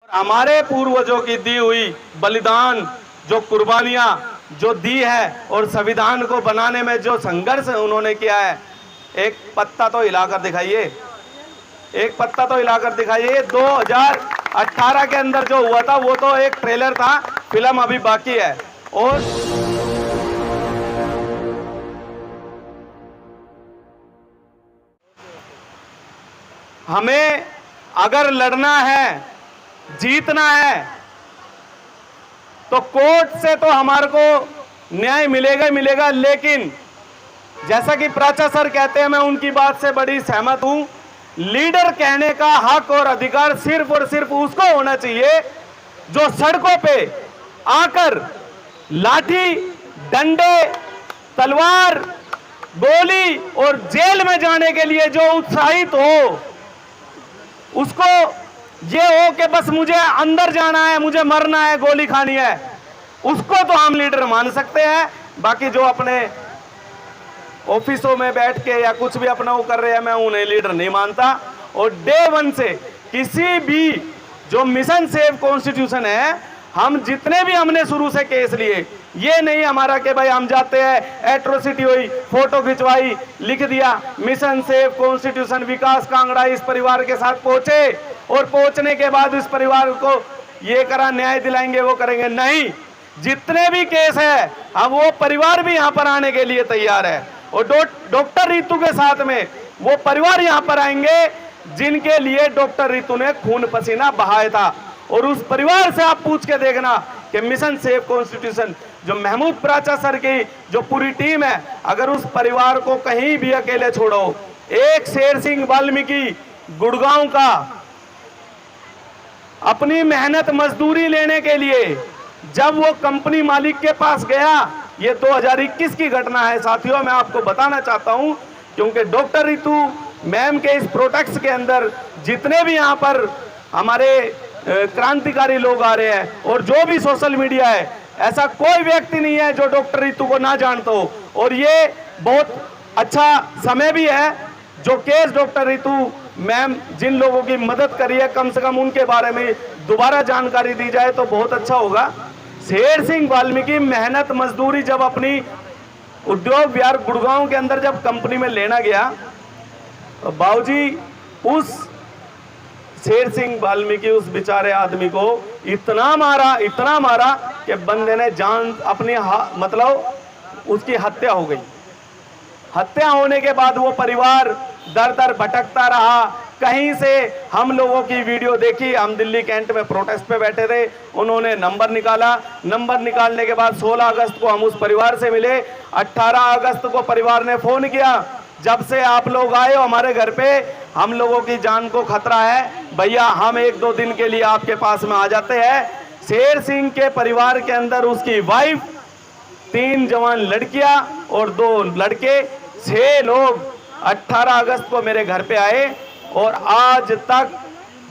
हमारे पूर्वजों की दी हुई बलिदान, जो कुर्बानियां जो दी है और संविधान को बनाने में जो संघर्ष उन्होंने किया है, एक पत्ता तो हिलाकर दिखाइए, एक पत्ता तो हिलाकर दिखाइए। 2018 के अंदर जो हुआ था वो तो एक ट्रेलर था, फिल्म अभी बाकी है। और हमें अगर लड़ना है, जीतना है, तो कोर्ट से तो हमारे को न्याय मिलेगा ही मिलेगा। लेकिन जैसा कि प्राचा सर कहते हैं, मैं उनकी बात से बड़ी सहमत हूं, लीडर कहने का हक और अधिकार सिर्फ और सिर्फ उसको होना चाहिए जो सड़कों पे आकर लाठी, डंडे, तलवार, गोली और जेल में जाने के लिए जो उत्साहित हो, उसको ये हो कि बस मुझे अंदर जाना है, मुझे मरना है, गोली खानी है, उसको तो हम लीडर मान सकते हैं। बाकी जो अपने ऑफिसों में बैठ के या कुछ भी अपना वो कर रहे हैं, मैं उन्हें लीडर नहीं मानता। और डे वन से किसी भी जो मिशन सेव कॉन्स्टिट्यूशन है, हम जितने भी हमने शुरू से केस लिए, ये नहीं हमारा कि भाई हम जाते हैं, एट्रोसिटी हुई, फोटो खिंचवाई, लिख दिया मिशन सेव कॉन्स्टिट्यूशन, विकास कांगड़ा इस परिवार के साथ पहुंचे और पहुंचने के बाद इस परिवार को ये करा, न्याय दिलाएंगे, वो करेंगे। नहीं, जितने भी केस है अब वो परिवार भी यहां पर आने के लिए तैयार है। और डॉक्टर रितु के साथ में वो परिवार यहां पर आएंगे जिनके लिए डॉक्टर रितु ने खून पसीना बहाया था। और उस परिवार से आप पूछ के देखना कि मिशन सेव कॉन्स्टिट्यूशन, जो महमूद प्राचा सर की जो पूरी टीम है, अगर उस परिवार को कहीं भी अकेले छोड़ो, एक शेर सिंह वाल्मीकि गुड़गांव का अपनी मेहनत मजदूरी लेने के लिए जब वो कंपनी मालिक के पास गया, ये 2021 की घटना है साथियों, मैं आपको बताना चाहता हूं, क्योंकि डॉक्टर रितु मैम के इस प्रोटेक्ट के अंदर जितने भी यहां पर हमारे क्रांतिकारी लोग आ रहे हैं और जो भी सोशल मीडिया है, ऐसा कोई व्यक्ति नहीं है जो डॉक्टर रितु को ना जानता हो। और ये बहुत अच्छा समय भी है जो केस डॉक्टर रितु मैम जिन लोगों की मदद करी है, कम से कम उनके बारे में दोबारा जानकारी दी जाए तो बहुत अच्छा होगा। शेर सिंह वाल्मीकि मेहनत मजदूरी जब अपनी उद्योग विहार गुड़गांव के अंदर जब कंपनी में लेना गया, तो बाबूजी उस शेर सिंह वाल्मीकि उस बेचारे आदमी को इतना मारा कि बंदे ने जान अपनी मतलब उसकी हत्या हो गई। हत्या होने के बाद वो परिवार दर दर भटकता रहा। कहीं से हम लोगों की वीडियो देखी, हम दिल्ली कैंट में प्रोटेस्ट पे बैठे थे, उन्होंने नंबर निकाला, नंबर निकालने के बाद 16 अगस्त को हम उस परिवार से मिले। 18 अगस्त को परिवार ने फोन किया, जब से आप लोग आए हो हमारे घर पे, हम लोगों की जान को खतरा है, भैया हम 1-2 दिन के लिए आपके पास में आ जाते हैं। शेर सिंह के परिवार के अंदर उसकी वाइफ, 3 जवान लड़कियां और 2 लड़के, 6 लोग 18 अगस्त को मेरे घर पे आए। और आज तक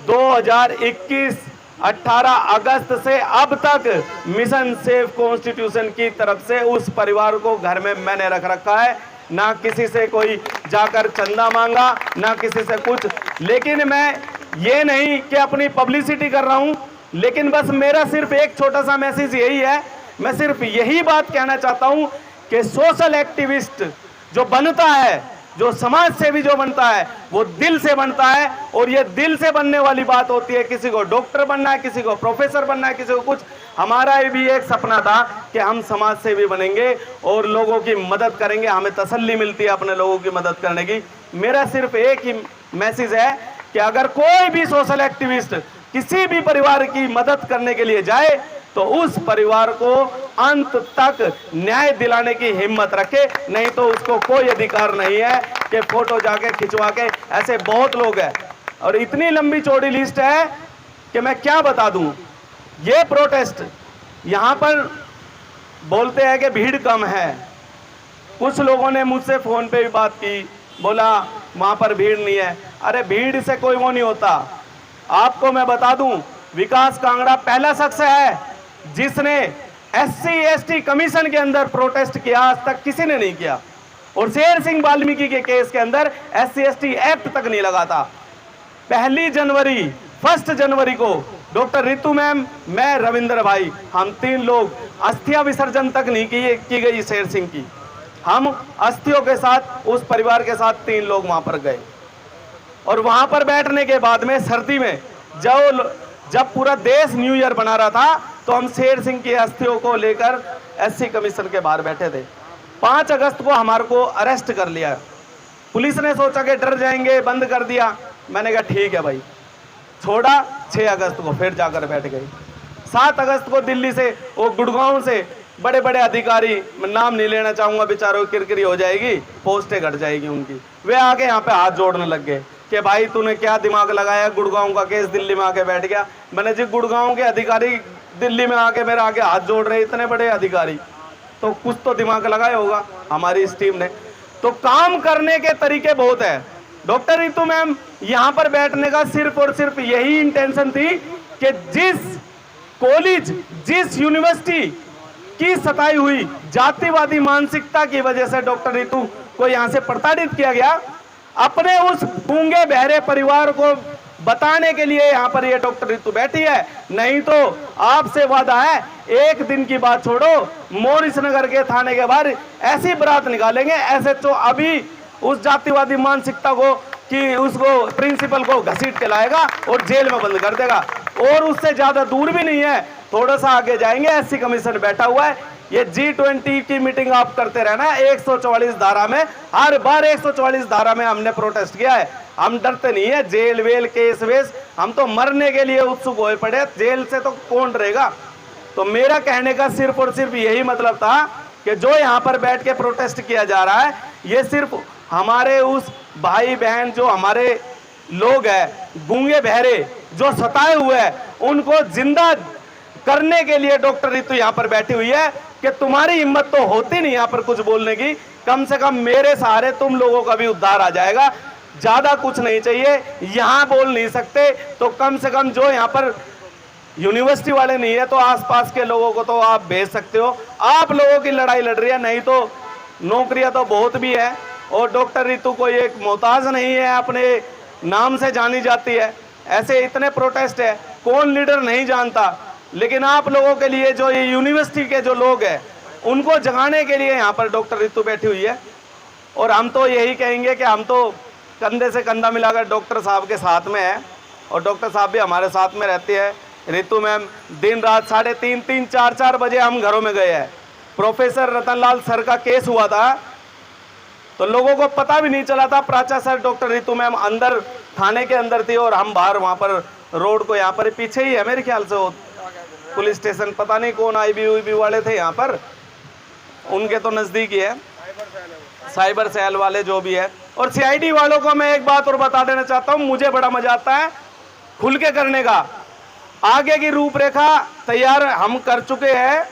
2021 18 अगस्त से अब तक मिशन सेव कॉन्स्टिट्यूशन की तरफ से उस परिवार को घर में मैंने रख रखा है। ना किसी से कोई जाकर चंदा मांगा, ना किसी से कुछ। लेकिन मैं ये नहीं कि अपनी पब्लिसिटी कर रहा हूं, लेकिन बस मेरा सिर्फ एक छोटा सा मैसेज यही है, मैं सिर्फ यही बात कहना चाहता हूं कि सोशल एक्टिविस्ट जो बनता है, जो समाज सेवी जो बनता है, वो दिल से बनता है। और ये दिल से बनने वाली बात होती है। किसी को डॉक्टर बनना है, किसी को प्रोफेसर बनना है, किसी को कुछ। हमारा भी एक सपना था कि हम समाज सेवी बनेंगे और लोगों की मदद करेंगे, हमें तसल्ली मिलती है अपने लोगों की मदद करने की। मेरा सिर्फ एक ही मैसेज है कि अगर कोई भी सोशल एक्टिविस्ट किसी भी परिवार की मदद करने के लिए जाए तो उस परिवार को अंत तक न्याय दिलाने की हिम्मत रखे, नहीं तो उसको कोई अधिकार नहीं है कि फोटो जाके खिंचवा के। ऐसे बहुत लोग हैं और इतनी लंबी चौड़ी लिस्ट है कि मैं क्या बता दूं। ये प्रोटेस्ट यहां पर बोलते हैं कि भीड़ कम है, कुछ लोगों ने मुझसे फोन पे भी बात की, बोला वहां पर भीड़ नहीं है। अरे भीड़ से कोई वो नहीं होता। आपको मैं बता दूं, विकास कांगड़ा पहला शख्स है जिसने SC/ST कमीशन के अंदर प्रोटेस्ट किया, आज तक किसी ने नहीं किया। और शेर सिंह वाल्मीकि के केस के अंदर SC/ST एक्ट तक नहीं लगा था। 1 जनवरी को डॉक्टर रितु मैम, मैं, रविंद्र भाई, हम 3 लोग, अस्थियां विसर्जन तक नहीं की गई शेर सिंह की। हम अस्थियों के साथ उस परिवार के साथ 3 लोग वहां पर गए और वहां पर बैठने के बाद में सर्दी में जब पूरा देश न्यू ईयर बना रहा था तो हम शेर सिंह की अस्थियों को लेकर एससी कमीशन के बाहर बैठे थे। 5 अगस्त को हमारे को अरेस्ट कर लिया। पुलिस ने सोचा कि डर जाएंगे, बंद कर दिया। मैंने कहा ठीक है भाई, छोड़ा। 6 अगस्त को फिर जाकर बैठ गए। 7 अगस्त को दिल्ली से, वो गुड़गांव से बड़े बड़े अधिकारी, मैं नाम नहीं लेना चाहूंगा, बेचारों की किरकिरी हो जाएगी, पोस्टें घट जाएगी उनकी, वे आके यहाँ पे हाथ जोड़ने लग गए कि भाई तूने क्या दिमाग लगाया, गुड़गांव का केस दिल्ली में आके बैठ गया। मैंने जी गुड़गांव के अधिकारी दिल्ली में आके मेरे आगे हाथ जोड़ रहे, इतने बड़े अधिकारी, तो कुछ तो दिमाग लगाया होगा हमारी इस टीम ने। तो काम करने के तरीके बहुत है। डॉक्टर रितु मैम यहाँ पर बैठने का सिर्फ और सिर्फ यही इंटेंशन थी कि जिस कॉलेज, जिस यूनिवर्सिटी की सताई हुई जातिवादी मानसिकता की वजह से डॉक्टर रितु को यहाँ से प्रताड़ित किया गया, अपने उस गूंगे बहरे परिवार को बताने के लिए यहाँ पर ये डॉक्टर रितु बैठी है। नहीं तो आपसे वादा है, एक दिन की बात छोड़ो, मोरिस नगर के थाने के बाहर ऐसी बारात निकालेंगे, एसएचओ अभी उस जातिवादी मानसिकता को कि उसको प्रिंसिपल को घसीट के लाएगा और जेल में बंद कर देगा। और उससे ज्यादा दूर भी नहीं है, थोड़ा सा आगे जाएंगे, एससी कमीशन बैठा हुआ है। ये G20 की मीटिंग आप करते रहना। 144 धारा में, हर बार 144 धारा में हमने प्रोटेस्ट किया है। हम डरते नहीं है जेल वेल केस वेस, हम तो मरने के लिए उत्सुक हुए पड़े, जेल से तो कौन रहेगा। तो मेरा कहने का सिर्फ और सिर्फ यही मतलब था कि जो यहाँ पर बैठ के प्रोटेस्ट किया जा रहा है, ये सिर्फ हमारे उस भाई बहन जो हमारे लोग हैं, गूंगे बहरे जो सताए हुए हैं, उनको जिंदा करने के लिए डॉक्टर रितु यहाँ पर बैठी हुई है कि तुम्हारी हिम्मत तो होती नहीं यहाँ पर कुछ बोलने की, कम से कम मेरे सहारे तुम लोगों का भी उद्धार आ जाएगा। ज्यादा कुछ नहीं चाहिए, यहाँ बोल नहीं सकते तो कम से कम जो यहाँ पर यूनिवर्सिटी वाले नहीं है तो आसपास के लोगों को तो आप भेज सकते हो। आप लोगों की लड़ाई लड़ रही है, नहीं तो नौकरियां तो बहुत भी है और डॉक्टर रितु कोई एक मोहताज नहीं है, अपने नाम से जानी जाती है। ऐसे इतने प्रोटेस्ट है, कौन लीडर नहीं जानता, लेकिन आप लोगों के लिए जो ये यूनिवर्सिटी के जो लोग हैं उनको जगाने के लिए यहाँ पर डॉक्टर रितु बैठी हुई है। और हम तो यही कहेंगे कि हम तो कंधे से कंधा मिलाकर डॉक्टर साहब के साथ में है और डॉक्टर साहब भी हमारे साथ में रहती है। रितु मैम दिन रात 3:30 4 बजे हम घरों में गए हैं। प्रोफेसर रतनलाल सर का केस हुआ था तो लोगों को पता भी नहीं चला था, प्राचा सर डॉक्टर रितु मैम अंदर थाने के अंदर थी और हम बाहर वहाँ पर रोड को यहाँ पर पीछे ही है मेरे ख्याल से वो पुलिस स्टेशन, पता नहीं कौन IB वाले थे यहाँ पर, उनके तो नज़दीक ही है, साइबर सेल वाले जो भी है। और CID वालों को मैं एक बात और बता देना चाहता हूँ, मुझे बड़ा मजा आता है खुल के करने का। आगे की रूपरेखा तैयार हम कर चुके हैं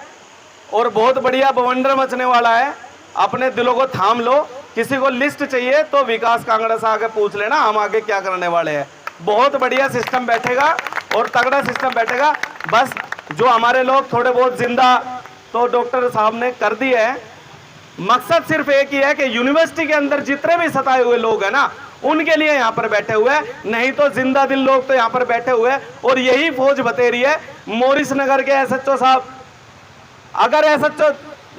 और बहुत बढ़िया बवंडर मचने वाला है, अपने दिलों को थाम लो। किसी को लिस्ट चाहिए तो विकास कांगड़ा से आगे पूछ लेना, हम आगे क्या करने वाले हैं। बहुत बढ़िया सिस्टम बैठेगा और तगड़ा सिस्टम बैठेगा। बस जो हमारे लोग थोड़े बहुत जिंदा तो डॉक्टर साहब ने कर दिए है, मकसद सिर्फ एक ही है कि यूनिवर्सिटी के अंदर जितने भी सताए हुए लोग हैं ना, उनके लिए यहाँ पर बैठे हुए हैं, नहीं तो जिंदा दिल लोग तो यहाँ पर बैठे हुए हैं। और यही फौज बतेरी है मोरिस नगर के SHO साहब। अगर SHO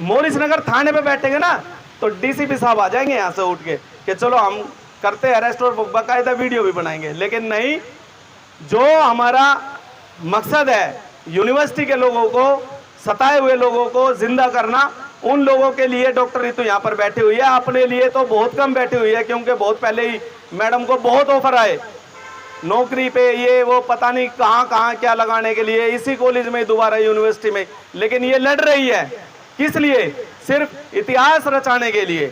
मोरिस नगर थाने पे बैठेंगे ना तो DCP साहब आ जाएंगे यहाँ से उठ के कि चलो हम करते हैं अरेस्ट और बाकायदा वीडियो भी बनाएंगे। लेकिन नहीं, जो हमारा मकसद है यूनिवर्सिटी के लोगों को, सताए हुए लोगों को जिंदा करना, उन लोगों के लिए डॉक्टर रितु यहाँ पर बैठी हुई है। अपने लिए तो बहुत कम बैठी हुई है क्योंकि बहुत पहले ही मैडम को बहुत ऑफर आए नौकरी पे, ये वो पता नहीं कहाँ क्या लगाने के लिए, इसी कॉलेज में दोबारा यूनिवर्सिटी में। लेकिन ये लड़ रही है किस लिए? सिर्फ इतिहास रचाने के लिए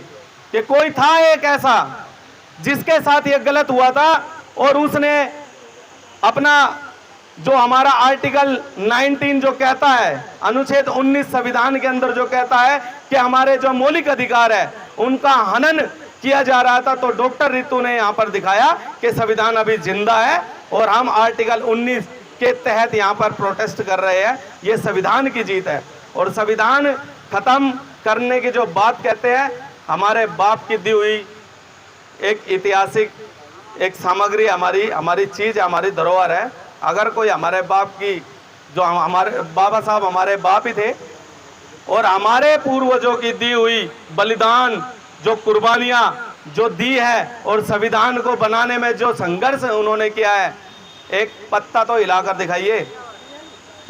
कि कोई था एक ऐसा जिसके साथ ये गलत हुआ था और उसने अपना जो हमारा आर्टिकल 19 जो कहता है, अनुच्छेद 19 संविधान के अंदर जो कहता है कि हमारे जो मौलिक अधिकार है उनका हनन किया जा रहा था, तो डॉक्टर रितु ने यहाँ पर दिखाया कि संविधान अभी जिंदा है और हम आर्टिकल 19 के तहत यहाँ पर प्रोटेस्ट कर रहे हैं। ये संविधान की जीत है और संविधान खत्म करने की जो बात कहते हैं, हमारे बाप की दी हुई एक ऐतिहासिक एक सामग्री, हमारी चीज, हमारी धरोहर है। अगर कोई हमारे बाप की, जो हमारे बाबा साहब हमारे बाप ही थे, और हमारे पूर्वजों की दी हुई बलिदान, जो कुर्बानियां जो दी है, और संविधान को बनाने में जो संघर्ष उन्होंने किया है, एक पत्ता तो हिलाकर दिखाइए,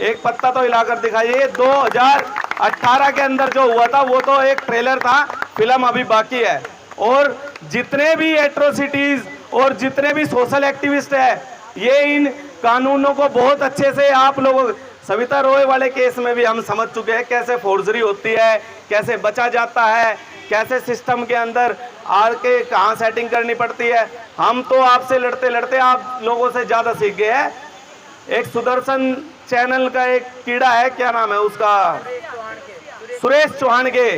एक पत्ता तो हिलाकर दिखाइए। 2018 के अंदर जो हुआ था वो तो एक ट्रेलर था, फिल्म अभी बाकी है। और जितने भी एट्रोसिटीज और जितने भी सोशल एक्टिविस्ट है, ये इन कानूनों को बहुत अच्छे से आप लोग, सविता रॉय वाले केस में भी हम समझ चुके हैं कैसे फोर्जरी होती है, कैसे बचा जाता है, कैसे सिस्टम के अंदर आके कहाँ सेटिंग करनी पड़ती है। हम तो आपसे लड़ते लड़ते आप लोगों से ज़्यादा सीख गए हैं। एक सुदर्शन चैनल का एक कीड़ा है, क्या नाम है उसका, सुरेश चौहान के,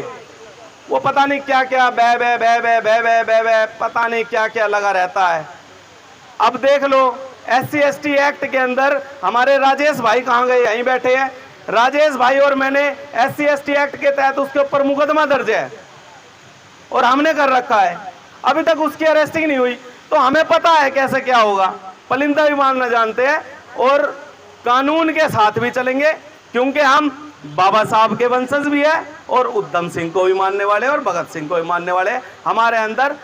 वो पता नहीं क्या क्या बै बै बै बै बै बै बै बै पता नहीं क्या क्या लगा रहता है। अब देख लो SC/ST एक्ट के अंदर हमारे राजेश भाई कहाँ गए, यहीं बैठे हैं। राजेश भाई और मैंने SC/ST एक्ट के तहत उसके ऊपर मुकदमा दर्ज है और हमने कर रखा है, अभी तक उसकी अरेस्टिंग नहीं हुई। तो हमें पता है कैसे क्या होगा, पलिंदा भी मानना जानते हैं और कानून के साथ भी चलेंगे, क्योंकि हम बाबा साहब के वंशज भी है और उधम सिंह को भी मानने वाले और भगत सिंह को भी मानने वाले। हमारे अंदर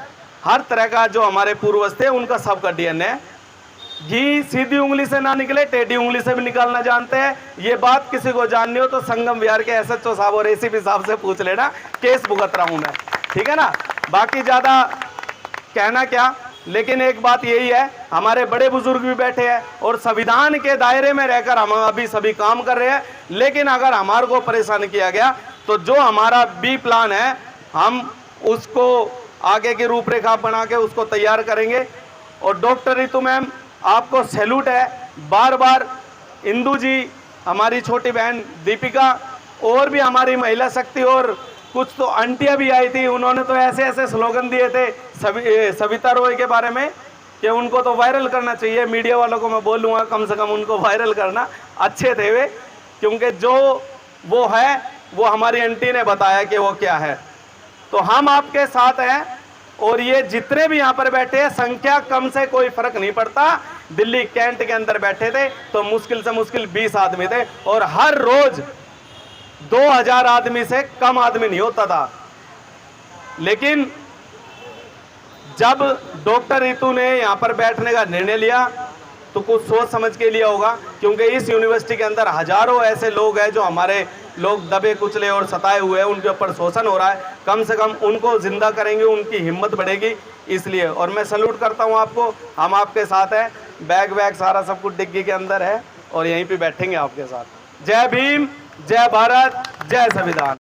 हर तरह का जो हमारे पूर्वज थे उनका सबका DNA, घी सीधी उंगली से ना निकले टेढ़ी उंगली से भी निकालना जानते हैं। ये बात किसी को जाननी हो तो संगम विहार के SHO साहब और ACP साहब से पूछ लेना, केस भुगत रहा हूं मैं, ठीक है ना। बाकी ज्यादा कहना क्या, लेकिन एक बात यही है, हमारे बड़े बुजुर्ग भी बैठे हैं और संविधान के दायरे में रहकर हम अभी सभी काम कर रहे हैं। लेकिन अगर हमारे को परेशान किया गया तो जो हमारा B प्लान है, हम उसको आगे की रूपरेखा बना के उसको तैयार करेंगे। और डॉक्टर रितु मैम, आपको सैल्यूट है, बार बार इंदू जी, हमारी छोटी बहन दीपिका, और भी हमारी महिला शक्ति, और कुछ तो आंटियां भी आई थी, उन्होंने तो ऐसे ऐसे स्लोगन दिए थे सविता रॉय के बारे में कि उनको तो वायरल करना चाहिए। मीडिया वालों को मैं बोलूँगा कम से कम उनको वायरल करना, अच्छे थे वे, क्योंकि जो वो है वो हमारी आंटी ने बताया कि वो क्या है। तो हम आपके साथ हैं, और ये जितने भी यहाँ पर बैठे हैं, संख्या कम से कोई फर्क नहीं पड़ता। दिल्ली कैंट के अंदर बैठे थे तो मुश्किल से मुश्किल 20 आदमी थे, और हर रोज 2000 आदमी से कम आदमी नहीं होता था। लेकिन जब डॉक्टर रितु ने यहाँ पर बैठने का निर्णय लिया तो कुछ सोच समझ के लिया होगा, क्योंकि इस यूनिवर्सिटी के अंदर हजारों ऐसे लोग हैं जो हमारे लोग दबे कुचले और सताए हुए हैं, उनके ऊपर शोषण हो रहा है। कम से कम उनको जिंदा करेंगे, उनकी हिम्मत बढ़ेगी, इसलिए। और मैं सैल्यूट करता हूँ आपको, हम आपके साथ हैं। बैग वैग सारा सब कुछ डिग्गी के अंदर है और यहीं पे बैठेंगे आपके साथ। जय भीम, जय भारत, जय संविधान।